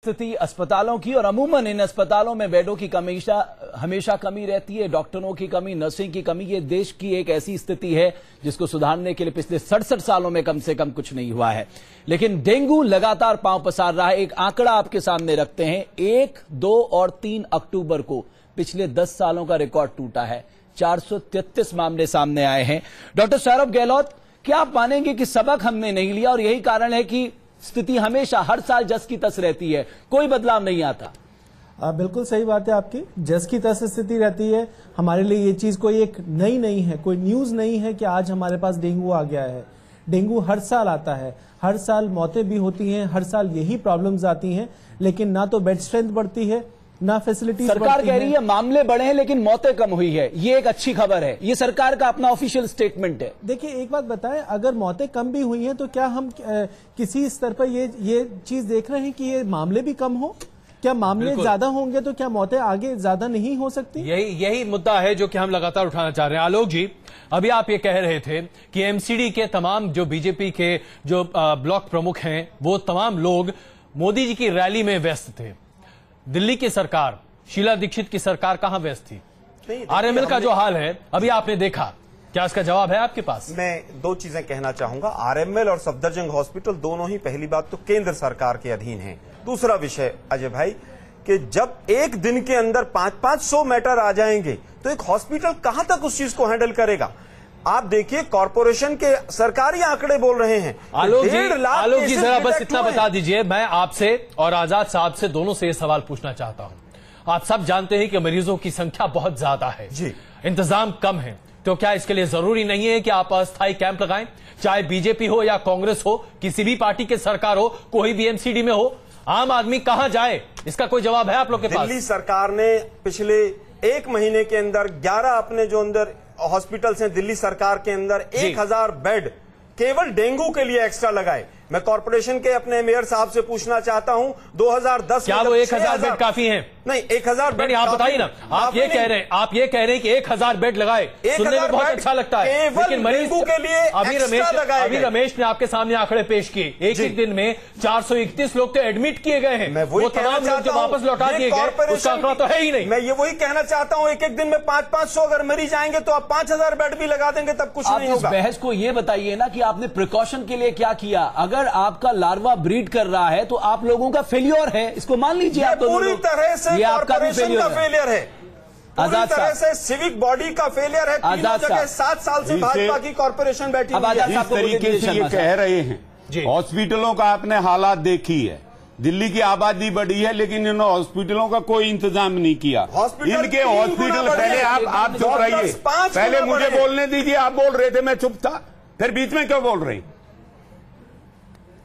स्थिति अस्पतालों की, और अमूमन इन अस्पतालों में बेडों की हमेशा कमी रहती है, डॉक्टरों की कमी, नर्सिंग की कमी। ये देश की एक ऐसी स्थिति है जिसको सुधारने के लिए पिछले 67 सालों में कम से कम कुछ नहीं हुआ है। लेकिन डेंगू लगातार पांव पसार रहा है। एक आंकड़ा आपके सामने रखते हैं, 1, 2 और 3 अक्टूबर को पिछले 10 सालों का रिकॉर्ड टूटा है। 433 मामले सामने आए हैं। डॉक्टर सौरभ गहलोत, क्या आप मानेंगे कि सबक हमने नहीं लिया और यही कारण है कि स्थिति हमेशा हर साल जस की तस रहती है, कोई बदलाव नहीं आता? बिल्कुल सही बात है आपकी, जस की तस स्थिति रहती है। हमारे लिए ये चीज कोई एक नई नहीं है, कोई न्यूज नहीं है कि आज हमारे पास डेंगू आ गया है। डेंगू हर साल आता है, हर साल मौतें भी होती हैं, हर साल यही प्रॉब्लम्स आती हैं, लेकिन ना तो बेड स्ट्रेंथ बढ़ती है ना फैसिलिटीज। सरकार कह रही है मामले बढ़े हैं लेकिन मौतें कम हुई है, ये एक अच्छी खबर है। ये सरकार का अपना ऑफिशियल स्टेटमेंट है। देखिए एक बात बताएं, अगर मौतें कम भी हुई हैं तो क्या हम किसी स्तर पर ये चीज देख रहे हैं कि ये मामले भी कम हो? क्या मामले ज्यादा होंगे तो क्या मौतें आगे ज्यादा नहीं हो सकती? यही मुद्दा है जो कि हम लगातार उठाना चाह रहे हैं। आलोक जी, अभी आप ये कह रहे थे कि एमसीडी के तमाम जो बीजेपी के जो ब्लॉक प्रमुख हैं वो तमाम लोग मोदी जी की रैली में व्यस्त थे। दिल्ली की सरकार, शीला दीक्षित की सरकार कहां व्यस्त थी? आरएमएल का जो हाल है अभी आपने देखा, क्या इसका जवाब है आपके पास? मैं 2 चीजें कहना चाहूंगा। आरएमएल और सफदरजंग हॉस्पिटल दोनों ही, पहली बात तो केंद्र सरकार के अधीन हैं। दूसरा विषय अजय भाई कि जब एक दिन के अंदर 500 मैटर आ जाएंगे तो एक हॉस्पिटल कहां तक उस चीज को हैंडल करेगा? आप देखिए कॉर्पोरेशन के सरकारी आंकड़े बोल रहे हैं। आलोक जी जरा बस इतना बता दीजिए, मैं आपसे और आजाद साहब से दोनों से ये सवाल पूछना चाहता हूं। आप सब जानते हैं कि मरीजों की संख्या बहुत ज्यादा है जी, इंतजाम कम है, तो क्या इसके लिए जरूरी नहीं है कि आप अस्थायी कैंप लगाएं? चाहे बीजेपी हो या कांग्रेस हो, किसी भी पार्टी की सरकार हो, कोई भी एमसीडी में हो, आम आदमी कहां जाए? इसका कोई जवाब है आप लोग के पास? दिल्ली सरकार ने पिछले 1 महीने के अंदर 11 अपने जो अंदर हॉस्पिटल्स हैं दिल्ली सरकार के अंदर 1000 बेड केवल डेंगू के लिए एक्स्ट्रा लगाए। मैं कॉर्पोरेशन के अपने मेयर साहब से पूछना चाहता हूं, 2010 क्या वो 1000 बेड काफी हैं? नहीं, 1000 बेड आप बताइए ना। आप ये कह रहे हैं कि 1000 बेड लगाए, सुनने में बहुत अच्छा लगता है, लेकिन मरीज के लिए अभी रमेश ने आपके सामने आंकड़े पेश किए। एक दिन में 431 लोग तो एडमिट किए गए हैं, वो तमाम लोग जो वापस लौटा दिए गए, उसका आंकड़ा तो है ही नहीं। मैं ये वही कहना चाहता हूं, एक दिन में 500 अगर मरीज आएंगे तो आप 5000 बेड भी लगा देंगे तब कुछ नहीं होगा। बहस को ये बताइए ना कि आपने प्रिकॉशन के लिए क्या किया। अगर आपका लार्वा ब्रीड कर रहा है तो आप लोगों का फेलियर है, इसको मान लीजिए। आप पूरी तरह से कॉर्पोरेशन का फेलियर है, पूरी तरह से सिविक बॉडी का फेलियर है। तीनों जगह 7 साल से भाजपा की कॉर्पोरेशन बैठी हुई है। इस तरीके से ये कह रहे हैं, हॉस्पिटलों का आपने हालात देखी है। दिल्ली की आबादी बढ़ी है लेकिन इन हॉस्पिटलों का कोई इंतजाम नहीं किया। इनके हॉस्पिटल, पहले आप चुप रहिए, पहले मुझे बोलने दीजिए। आप बोल रहे थे, मैं चुप था, फिर बीच में क्यों बोल रही?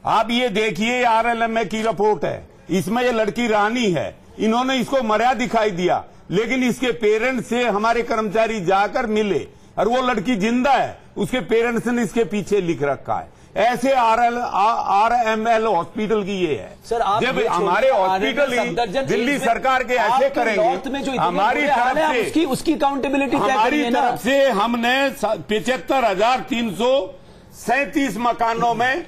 आप ये देखिए, आरएलएमए की रिपोर्ट है, इसमें ये लड़की रानी है, इन्होंने इसको मरा दिखाई दिया, लेकिन इसके पेरेंट्स से हमारे कर्मचारी जाकर मिले और वो लड़की जिंदा है, उसके पेरेंट्स ने इसके पीछे लिख रखा है। ऐसे आरएमएल हॉस्पिटल की ये है। सर, आप जब हमारे हॉस्पिटल दिल्ली सरकार के ऐसे करेंगे, हमारी तरफ से उसकी अकाउंटेबिलिटी हमारी तरफ से हमने 75,337 मकानों में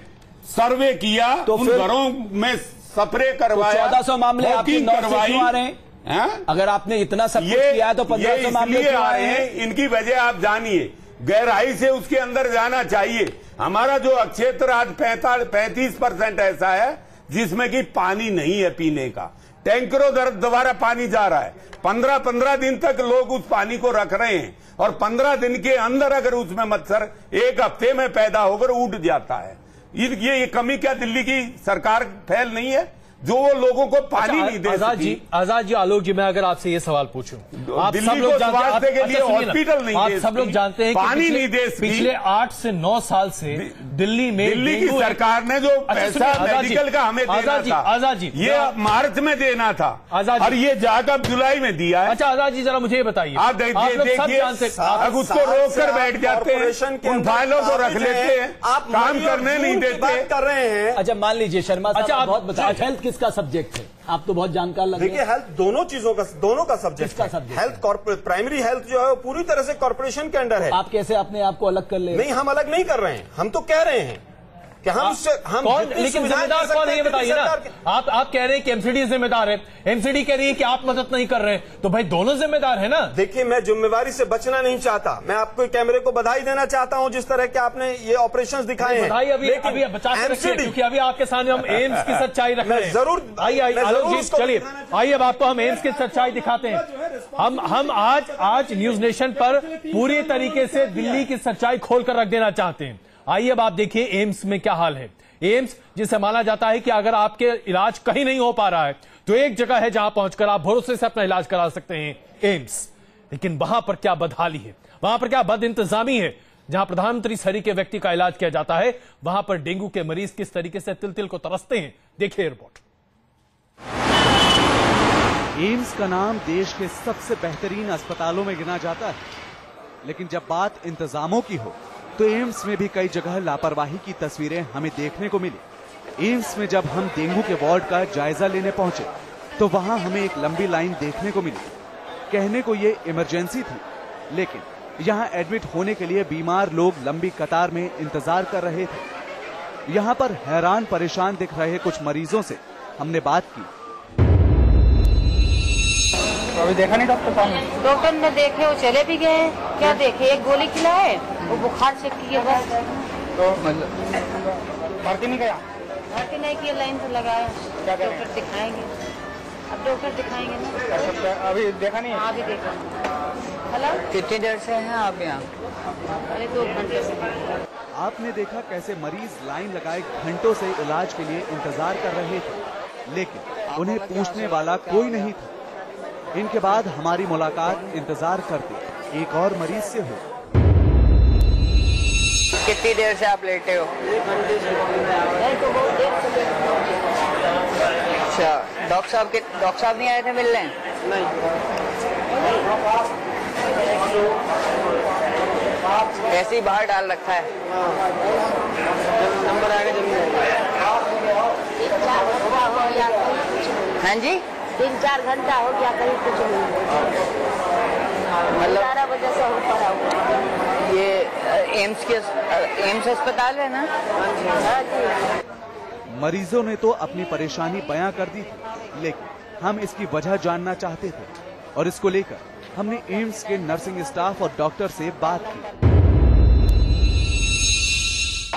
सर्वे किया, तो उन घरों में स्प्रे करवाया, 1400 मामले आपकी करवाई आ रहे हैं। अगर आपने इतना सब कुछ किया तो 1500 मामले क्यों आ रहे हैं? इनकी वजह आप जानिए, गहराई से उसके अंदर जाना चाहिए। हमारा जो क्षेत्र आज 35% ऐसा है जिसमें कि पानी नहीं है पीने का, टैंकरों द्वारा पानी जा रहा है। 15 दिन तक लोग उस पानी को रख रहे हैं और 15 दिन के अंदर अगर उसमें मच्छर 1 हफ्ते में पैदा होकर उठ जाता है। ये कमी क्या दिल्ली की सरकार फैल नहीं है जो वो लोगों को पानी नहीं दे सकती? आजाद जी, आलोक जी, मैं अगर आपसे ये सवाल पूछूं, आप सब लोग जानते हैं के लिए हॉस्पिटल नहीं, आप सब लोग जानते हैं पानी नहीं दे सकती। पिछले 8 से 9 साल से दिल्ली की सरकार ने जो पैसा मेडिकल का हमें देना था, आजाद जी, ये मार्च में देना था और ये जाकर जुलाई में दिया है। अच्छा आजाद जी, जरा मुझे ये बताइए, आप देखिए, अब उसको रोक कर बैठ जाते हैं, उन फाइलों को रख लेते हैं, काम करने नहीं देते, कर रहे हैं। अच्छा मान लीजिए शर्मा साहब, बहुत बताया हेल्थ किसका सब्जेक्ट है? आप तो बहुत जानकार लगे। देखिए, हेल्थ दोनों का सब्जेक्ट है। हेल्थ प्राइमरी हेल्थ जो है वो पूरी तरह से कॉर्पोरेशन के अंडर है। आप कैसे अपने आप को अलग कर ले? नहीं, हम अलग नहीं कर रहे हैं, हम तो कह रहे हैं कि हम उससे कौन, लेकिन जिम्मेदार कौन है ये बताइए ना। आप कह रहे हैं कि एमसीडी जिम्मेदार है, एमसीडी कह रही है कि आप मदद नहीं कर रहे, तो भाई दोनों जिम्मेदार है ना। देखिए, मैं जिम्मेवारी से बचना नहीं चाहता, मैं आपको कैमरे को बधाई देना चाहता हूं जिस तरह के आपने ये ऑपरेशंस दिखाए हैं। बधाई अभी बचा के रखिए, क्योंकि अभी आपके सामने हम एम्स की सच्चाई रख रहे हैं। जरूर आइए आलोक जी, चलिए आइए अब आपको हम एम्स की सच्चाई दिखाते हैं। हम आज न्यूज नेशन पर पूरी तरीके से दिल्ली की सच्चाई खोलकर रख देना चाहते हैं। आइए अब आप देखिए एम्स में क्या हाल है। एम्स जिसे माना जाता है कि अगर आपके इलाज कहीं नहीं हो पा रहा है तो एक जगह है जहां पहुंचकर आप भरोसे से अपना इलाज करा सकते हैं, एम्स। लेकिन वहां पर क्या बदहाली है, वहां पर क्या बद इंतजामी है। जहां प्रधानमंत्री स्तरीय के व्यक्ति का इलाज किया जाता है, वहां पर डेंगू के मरीज किस तरीके से तिल तिल को तरसते हैं, देखिए रिपोर्ट। एम्स का नाम देश के सबसे बेहतरीन अस्पतालों में गिना जाता है, लेकिन जब बात इंतजामों की हो तो एम्स में भी कई जगह लापरवाही की तस्वीरें हमें देखने को मिली। एम्स में जब हम डेंगू के वार्ड का जायजा लेने पहुंचे तो वहां हमें एक लंबी लाइन देखने को मिली। कहने को ये इमरजेंसी थी, लेकिन यहां एडमिट होने के लिए बीमार लोग लंबी कतार में इंतजार कर रहे थे। यहां पर हैरान परेशान दिख रहे कुछ मरीजों से हमने बात की। तो अभी देखा नहीं डॉक्टर साहब? डॉक्टर ने देखे, वो चले भी गए। क्या देखे, एक गोली खिलाए, वो बुखार चेक किए बस। तो भर्ती नहीं गया? भर्ती नहीं किया, लाइन से लगाया। डॉक्टर दिखाएंगे, अब डॉक्टर दिखाएंगे ना। अभी देखा नहीं? हाँ, अभी देखा। हेलो, कितनी देर से हैं आप यहाँ? अरे 2 घंटे से। आपने देखा कैसे मरीज लाइन लगाए घंटों से इलाज के लिए इंतजार कर रहे थे, लेकिन उन्हें पूछने वाला कोई नहीं था। इनके बाद हमारी मुलाकात इंतजार करते एक और मरीज से हुई। कितनी देर से आप लेटे हो? 1 घंटे से। तो बहुत देर से। अच्छा, डॉक्टर साहब नहीं आए थे मिलने? नहीं। ऐसे ही बाहर डाल रखा है। जब नंबर आएगा जल्दी। हाँ जी, 3-4 घंटा हो गया, कहीं कुछ नहीं। मतलब 11 बजे से हो पड़ा हुआ। ये एम्स अस्पताल है ना? हाँ जी। मरीजों ने तो अपनी परेशानी बयां कर दी थी, लेकिन हम इसकी वजह जानना चाहते थे और इसको लेकर हमने एम्स के नर्सिंग स्टाफ और डॉक्टर से बात की।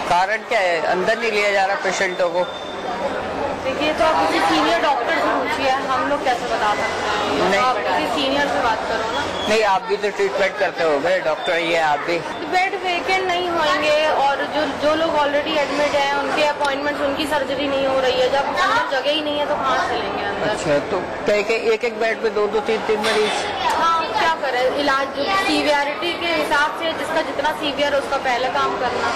कारण क्या है, अंदर नहीं लिया जा रहा पेशेंटों को? देखिए, तो आप किसी सीनियर डॉक्टर से पूछिए, हम लोग कैसे बता सकते हैं। नहीं, आप किसी सीनियर से बात करो ना। नहीं, आप भी तो ट्रीटमेंट करते हो गए, डॉक्टर ही है आप भी। बेड वेकेंट नहीं होंगे, और जो लोग ऑलरेडी एडमिट हैं उनके अपॉइंटमेंट्स, उनकी सर्जरी नहीं हो रही है। जब अंदर जगह ही नहीं है तो कहाँ चलेंगे अंदर? अच्छा, तो एक बेड पे 2-2, 3-3 मरीज? हाँ, क्या करें, इलाज सीवियरिटी के हिसाब से जिसका जितना सीवियर है उसका पहले काम करना।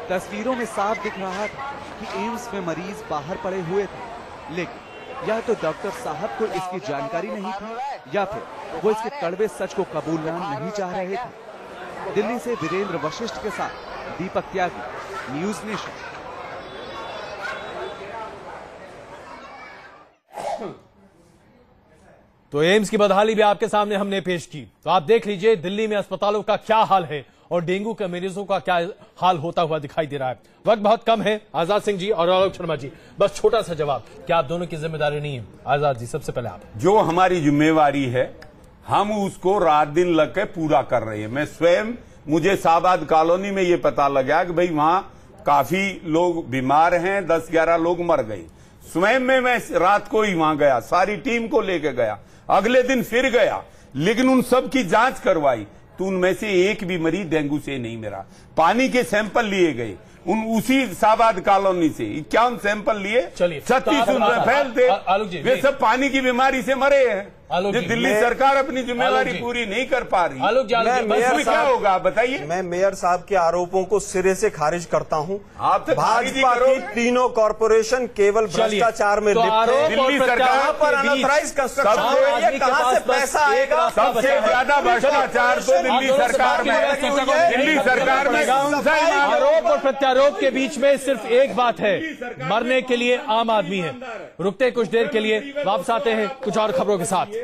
तस्वीरों में साफ दिख रहा था कि एम्स में मरीज बाहर पड़े हुए थे, लेकिन या तो डॉक्टर साहब को इसकी जानकारी नहीं थी या फिर वो इसके कड़वे सच को कबूलना नहीं चाह रहे थे। दिल्ली से वीरेंद्र वशिष्ठ के साथ दीपक त्यागी, न्यूज नेशन। तो एम्स की बदहाली भी आपके सामने हमने पेश की। तो आप देख लीजिए दिल्ली में अस्पतालों का क्या हाल है और डेंगू के मरीजों का क्या हाल होता हुआ दिखाई दे रहा है। वक्त बहुत कम है। आजाद सिंह जी और आलोक शर्मा जी, बस छोटा सा जवाब, क्या आप दोनों की जिम्मेदारी नहीं है? आजाद जी, सबसे पहले आप। जो हमारी जिम्मेवारी है हम उसको रात दिन लग के पूरा कर रहे हैं। मैं स्वयं, मुझे शाहबाद कॉलोनी में ये पता लगा कि भाई वहां काफी लोग बीमार हैं, 10-11 लोग मर गए। स्वयं में मैं रात को ही वहां गया, सारी टीम को लेके गया, अगले दिन फिर गया, लेकिन उन सब की जांच करवाई तो उनमें से एक भी मरीज डेंगू से नहीं मरा। पानी के सैंपल लिए गए उसी शाहबाद कॉलोनी से 51 सैंपल लिए, 36 उनमें फैल थे। वे सब पानी की बीमारी से मरे हैं। दिल्ली सरकार अपनी जिम्मेदारी पूरी नहीं कर पा रही। क्या होगा बताइए? मैं मेयर साहब के आरोपों को सिरे से खारिज करता हूँ। आप तो भाजपा की तीनों कॉर्पोरेशन केवल भ्रष्टाचार में लिप्त है। दिल्ली सरकार पर अनऑथराइज कंस्ट्रक्शन हो रही है, कहां से पैसा आएगा? सबसे ज्यादा भ्रष्टाचार तो दिल्ली सरकार में। दिल्ली सरकार में आरोप और प्रत्यारोप के बीच में सिर्फ एक बात है, मरने के लिए आम आदमी है। रुकते कुछ देर के लिए, वापस आते हैं कुछ और खबरों के साथ।